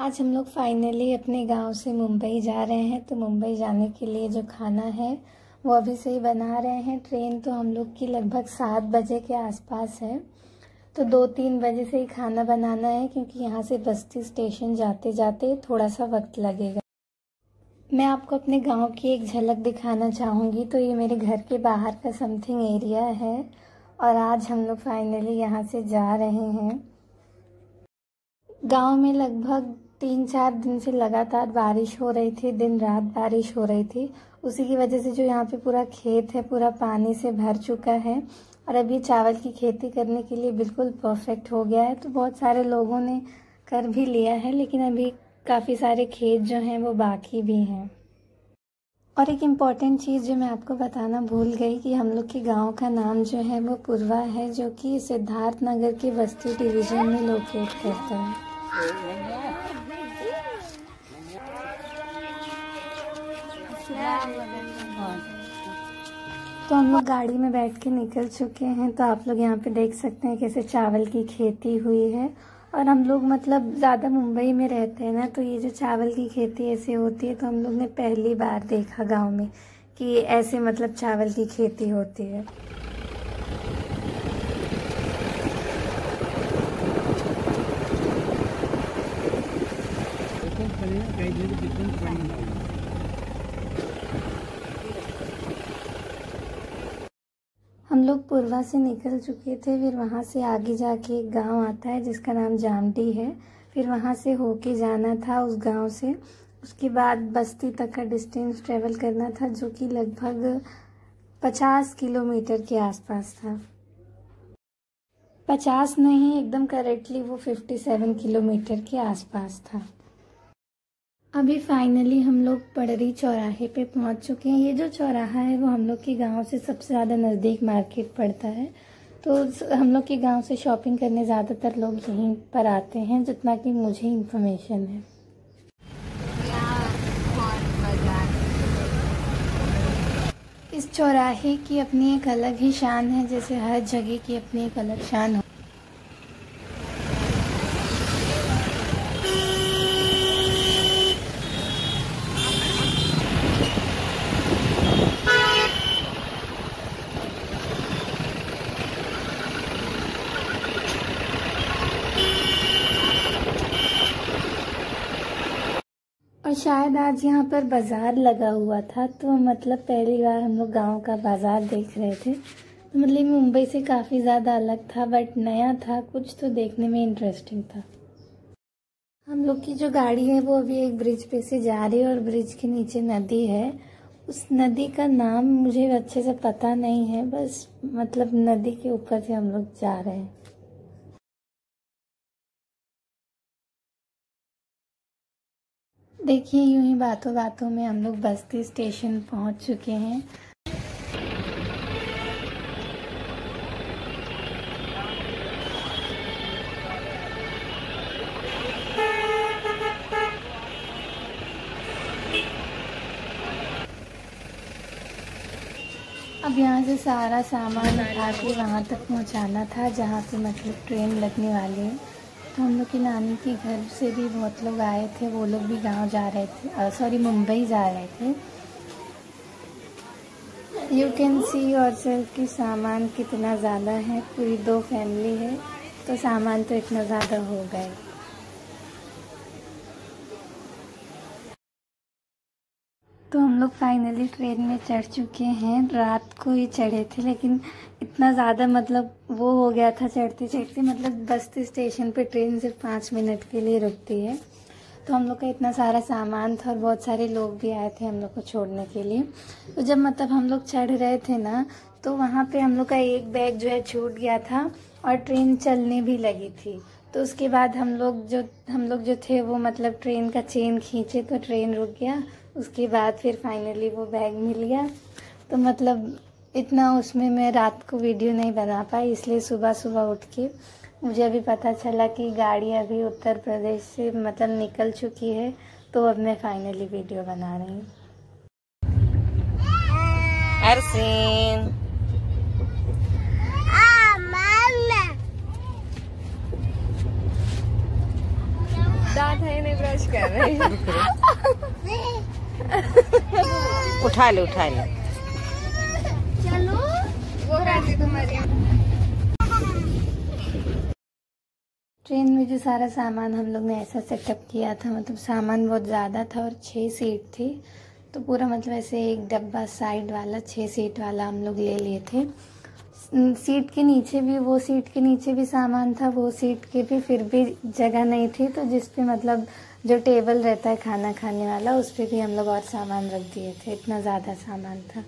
आज हम लोग फाइनली अपने गांव से मुंबई जा रहे हैं। तो मुंबई जाने के लिए जो खाना है वो अभी से ही बना रहे हैं। ट्रेन तो हम लोग की लगभग 7 बजे के आसपास है, तो 2-3 बजे से ही खाना बनाना है, क्योंकि यहाँ से बस्ती स्टेशन जाते जाते थोड़ा सा वक्त लगेगा। मैं आपको अपने गांव की एक झलक दिखाना चाहूँगी। तो ये मेरे घर के बाहर का समथिंग एरिया है और आज हम लोग फाइनली यहाँ से जा रहे हैं। गांव में लगभग 3-4 दिन से लगातार बारिश हो रही थी, दिन रात बारिश हो रही थी। उसी की वजह से जो यहाँ पे पूरा खेत है पूरा पानी से भर चुका है और अभी चावल की खेती करने के लिए बिल्कुल परफेक्ट हो गया है। तो बहुत सारे लोगों ने कर भी लिया है, लेकिन अभी काफ़ी सारे खेत जो हैं वो बाकी भी हैं। और एक इम्पॉर्टेंट चीज़ जो मैं आपको बताना भूल गई कि हम लोग के गांव का नाम जो है वो पुरवा है, जो कि सिद्धार्थ नगर के बस्ती डिवीज़न में लोकेट करता है। तो हम लोग गाड़ी में बैठ के निकल चुके हैं। तो आप लोग यहाँ पे देख सकते हैं कैसे चावल की खेती हुई है। और हम लोग मतलब ज़्यादा मुंबई में रहते हैं ना, तो ये जो चावल की खेती ऐसे होती है, तो हम लोग ने पहली बार देखा गांव में कि ऐसे मतलब चावल की खेती होती है। हम लोग पुरवा से निकल चुके थे, फिर वहाँ से आगे जाके एक गांव आता है जिसका नाम जामटी है। फिर वहाँ से होके जाना था उस गांव से। उसके बाद बस्ती तक का डिस्टेंस ट्रेवल करना था, जो कि लगभग 50 किलोमीटर के आसपास था। 50 नहीं, एकदम करेक्टली वो 57 किलोमीटर के आसपास था। अभी फाइनली हम लोग पड़री चौराहे पे पहुंच चुके हैं। ये जो चौराहा है वो हम लोग के गांव से सबसे ज़्यादा नज़दीक मार्केट पड़ता है। तो हम लोग के गांव से शॉपिंग करने ज़्यादातर लोग यहीं पर आते हैं, जितना कि मुझे इन्फॉर्मेशन है। इस चौराहे की अपनी एक अलग ही शान है, जैसे हर जगह की अपनी एक अलग शान हो। और शायद आज यहाँ पर बाज़ार लगा हुआ था, तो मतलब पहली बार हम लोग गांव का बाज़ार देख रहे थे। तो मतलब मुंबई से काफ़ी ज़्यादा अलग था, बट नया था कुछ, तो देखने में इंटरेस्टिंग था। हम लोग की जो गाड़ी है वो अभी एक ब्रिज पे से जा रही है और ब्रिज के नीचे नदी है। उस नदी का नाम मुझे अच्छे से पता नहीं है, बस मतलब नदी के ऊपर से हम लोग जा रहे हैं। देखिए, यूं ही बातों बातों में हम लोग बस्ती स्टेशन पहुंच चुके हैं। अब यहाँ से सारा सामान उठा के वहाँ तक पहुँचाना था जहाँ पे मतलब ट्रेन लगने वाली है। तो हम लोग की नानी के घर से भी बहुत लोग आए थे, वो लोग भी गांव जा रहे थे, मुंबई जा रहे थे। यू कैन सी योरसेल्फ कि सामान कितना ज़्यादा है। पूरी 2 फैमिली है, तो सामान तो इतना ज़्यादा हो गए। तो हम लोग फाइनली ट्रेन में चढ़ चुके हैं। रात को ही चढ़े थे, लेकिन इतना ज़्यादा मतलब वो हो गया था चढ़ते चढ़ते, मतलब बस्ती स्टेशन पे ट्रेन सिर्फ 5 मिनट के लिए रुकती है। तो हम लोग का इतना सारा सामान था और बहुत सारे लोग भी आए थे हम लोग को छोड़ने के लिए। तो जब मतलब हम लोग चढ़ रहे थे ना, तो वहाँ पे हम लोग का एक बैग जो है छूट गया था और ट्रेन चलने भी लगी थी। तो उसके बाद हम लोग जो थे वो मतलब ट्रेन का चेन खींचे तो ट्रेन रुक गया। उसके बाद फिर फाइनली वो बैग मिल गया। तो मतलब इतना उसमें मैं रात को वीडियो नहीं बना पाई, इसलिए सुबह सुबह उठ के मुझे अभी पता चला कि गाड़ी अभी उत्तर प्रदेश से मतलब निकल चुकी है। तो अब मैं फाइनली वीडियो बना रही हूँ। दांत है नहीं ब्रश कर रहे हैं। उठा ले चलो वो तुम्हारी। ट्रेन में जो सारा सामान हम लोग ने ऐसा सेटअप किया था, मतलब सामान बहुत ज़्यादा था और 6 सीट थी, तो पूरा मतलब ऐसे एक डब्बा साइड वाला 6 सीट वाला हम लोग ले लिए थे। सीट के नीचे भी सामान था, वो सीट के भी फिर भी जगह नहीं थी, तो जिस पे मतलब जो टेबल रहता है खाना खाने वाला, उस पे भी हम लोग और सामान रख दिए थे। इतना ज़्यादा सामान था।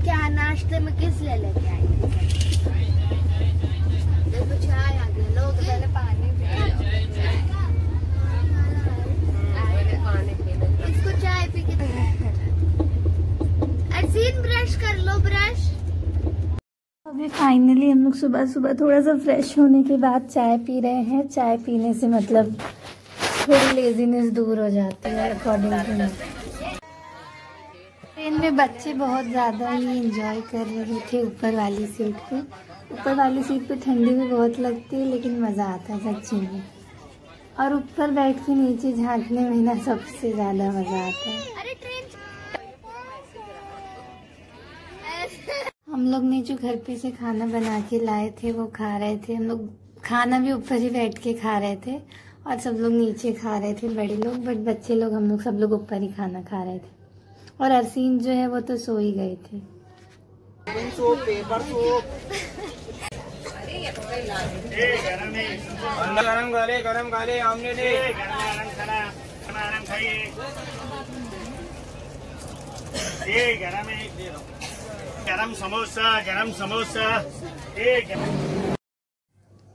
क्या नाश्ते में किस ले लेके आएंगे? देखो चाय आ गया, लोग पहले पानी इसको चाय पी के अरसीन ब्रश कर लो, ब्रश। अभी फाइनली हम लोग सुबह सुबह थोड़ा सा फ्रेश होने के बाद चाय पी रहे हैं। चाय पीने से मतलब थोड़ी लेजीनेस दूर हो जाती है अकॉर्डिंग टू मी। ट्रेन में बच्चे बहुत ज़्यादा ही इंजॉय कर रहे थे ऊपर वाली सीट पे। ऊपर वाली सीट पे ठंडी भी बहुत लगती है, लेकिन मज़ा आता है सच्ची में। और ऊपर बैठ के नीचे झांकने में ना सबसे ज़्यादा मज़ा आता है। हम लोग ने जो घर पे से खाना बना के लाए थे वो खा रहे थे। हम लोग खाना भी ऊपर ही बैठ के खा रहे थे और सब लोग नीचे खा रहे थे, बड़े लोग, बट बच्चे लोग हम लोग सब लोग ऊपर ही खाना खा रहे थे। और अरसीन जो है वो तो सो ही गए थे। गरम गाले आमने दे, गरम समोसा।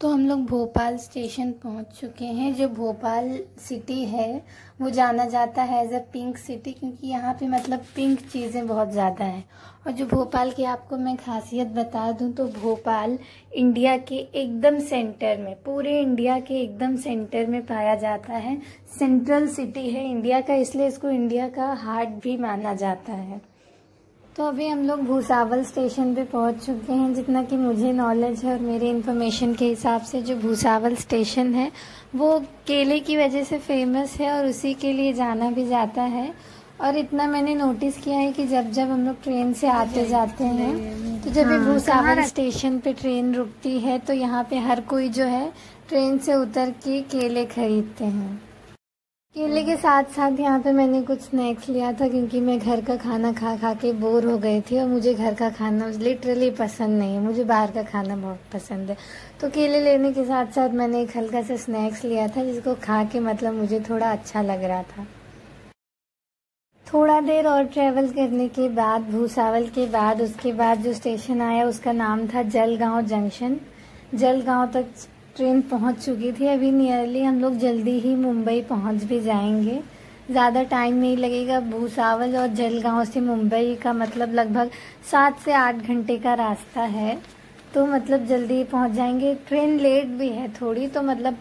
तो हम लोग भोपाल स्टेशन पहुंच चुके हैं। जो भोपाल सिटी है वो जाना जाता है एज अ पिंक सिटी, क्योंकि यहाँ पे मतलब पिंक चीज़ें बहुत ज़्यादा हैं। और जो भोपाल की आपको मैं खासियत बता दूं तो भोपाल इंडिया के एकदम सेंटर में, पूरे इंडिया के एकदम सेंटर में पाया जाता है। सेंट्रल सिटी है इंडिया का, इसलिए इसको इंडिया का हार्ट भी माना जाता है। तो अभी हम लोग भूसावल स्टेशन पे पहुंच चुके हैं। जितना कि मुझे नॉलेज है और मेरे इन्फॉर्मेशन के हिसाब से जो भूसावल स्टेशन है वो केले की वजह से फेमस है और उसी के लिए जाना भी जाता है। और इतना मैंने नोटिस किया है कि जब जब हम लोग ट्रेन से आते जाते हैं, तो जब भी भूसावल स्टेशन पे ट्रेन रुकती है तो यहाँ पे हर कोई जो है ट्रेन से उतर के केले खरीदते हैं। केले के साथ साथ यहाँ पे मैंने कुछ स्नैक्स लिया था, क्योंकि मैं घर का खाना खा खा के बोर हो गई थी और मुझे घर का खाना लिटरली पसंद नहीं है, मुझे बाहर का खाना बहुत पसंद है। तो केले लेने के साथ साथ मैंने एक हल्का सा स्नैक्स लिया था, जिसको खा के मतलब मुझे थोड़ा अच्छा लग रहा था। थोड़ा देर और ट्रैवल करने के बाद भूसावल के बाद उसके बाद जो स्टेशन आया उसका नाम था जलगांव जंक्शन। जलगांव तक ट्रेन पहुंच चुकी थी। अभी नियरली हम लोग जल्दी ही मुंबई पहुंच भी जाएंगे, ज़्यादा टाइम नहीं लगेगा। भूसावल और जलगांव से मुंबई का मतलब लगभग 7 से 8 घंटे का रास्ता है, तो मतलब जल्दी ही पहुंच जाएंगे। ट्रेन लेट भी है थोड़ी, तो मतलब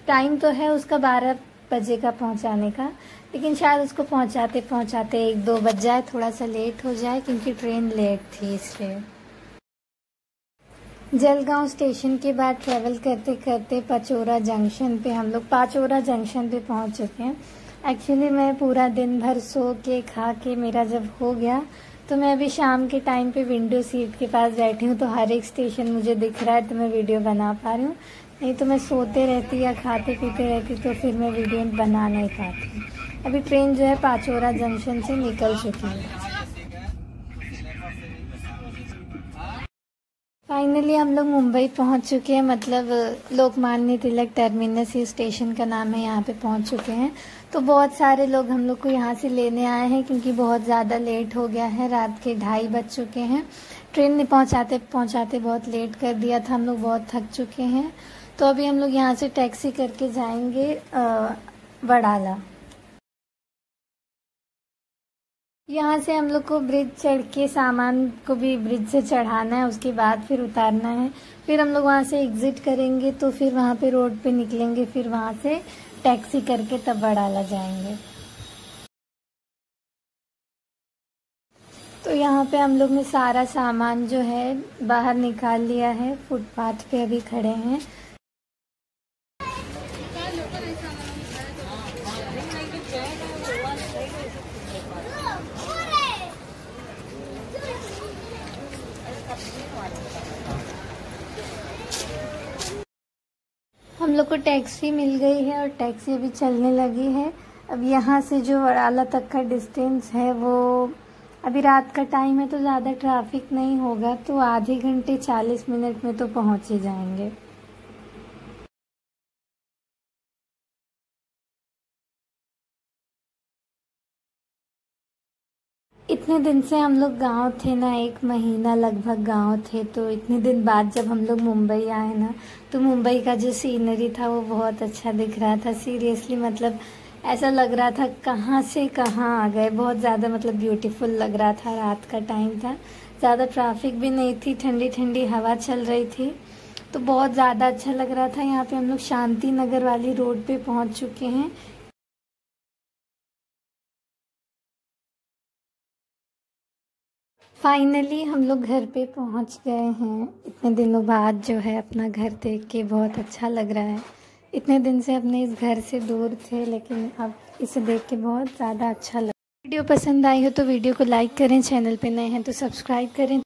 टाइम तो है उसका 12 बजे का पहुंचाने का, लेकिन शायद उसको पहुंचाते पहुंचाते 1-2 बज जाए, थोड़ा सा लेट हो जाए, क्योंकि ट्रेन लेट थी इसलिए। जलगांव स्टेशन के बाद ट्रैवल करते करते पाचोरा जंक्शन पे हम लोग पाचोरा जंक्शन पे पहुंच चुके हैं। एक्चुअली मैं पूरा दिन भर सो के खा के मेरा जब हो गया, तो मैं अभी शाम के टाइम पे विंडो सीट के पास बैठी हूँ, तो हर एक स्टेशन मुझे दिख रहा है, तो मैं वीडियो बना पा रही हूँ। नहीं तो मैं सोते रहती या खाते पीते रहती तो फिर मैं वीडियो बना नहीं पाती। अभी ट्रेन जो है पाचोरा जंक्शन से निकल चुकी है। फाइनली हम लोग मुंबई पहुंच चुके हैं, मतलब लोकमान्य तिलक टर्मिनस ही स्टेशन का नाम है, यहाँ पे पहुंच चुके हैं। तो बहुत सारे लोग हम लोग को यहाँ से लेने आए हैं, क्योंकि बहुत ज़्यादा लेट हो गया है, रात के 2:30 बज चुके हैं। ट्रेन ने पहुँचाते पहुँचाते बहुत लेट कर दिया था, हम लोग बहुत थक चुके हैं। तो अभी हम लोग यहाँ से टैक्सी करके जाएंगे वडाला। यहाँ से हम लोग को ब्रिज चढ़ के सामान को भी ब्रिज से चढ़ाना है, उसके बाद फिर उतारना है। फिर हम लोग वहाँ से एग्जिट करेंगे, तो फिर वहाँ पे रोड पे निकलेंगे, फिर वहाँ से टैक्सी करके तब वडाला जाएंगे। तो यहाँ पे हम लोग ने सारा सामान जो है बाहर निकाल लिया है, फुटपाथ पे अभी खड़े हैं। हम लोग को टैक्सी मिल गई है और टैक्सी अभी चलने लगी है। अब यहाँ से जो वडाला तक का डिस्टेंस है वो, अभी रात का टाइम है तो ज़्यादा ट्रैफिक नहीं होगा, तो आधे घंटे 40 मिनट में तो पहुँच ही जाएंगे। इतने दिन से हम लोग गांव थे ना, 1 महीना लगभग गांव थे, तो इतने दिन बाद जब हम लोग मुंबई आए ना, तो मुंबई का जो सीनरी था वो बहुत अच्छा दिख रहा था। सीरियसली मतलब ऐसा लग रहा था कहाँ से कहाँ आ गए, बहुत ज़्यादा मतलब ब्यूटीफुल लग रहा था। रात का टाइम था, ज़्यादा ट्रैफिक भी नहीं थी, ठंडी ठंडी हवा चल रही थी, तो बहुत ज़्यादा अच्छा लग रहा था। यहाँ पे हम लोग शांति नगर वाली रोड पे पहुँच चुके हैं। फाइनली हम लोग घर पे पहुंच गए हैं। इतने दिनों बाद जो है अपना घर देख के बहुत अच्छा लग रहा है। इतने दिन से अपने इस घर से दूर थे, लेकिन अब इसे देख के बहुत ज़्यादा अच्छा लगा। वीडियो पसंद आई हो तो वीडियो को लाइक करें, चैनल पे नए हैं तो सब्सक्राइब करें।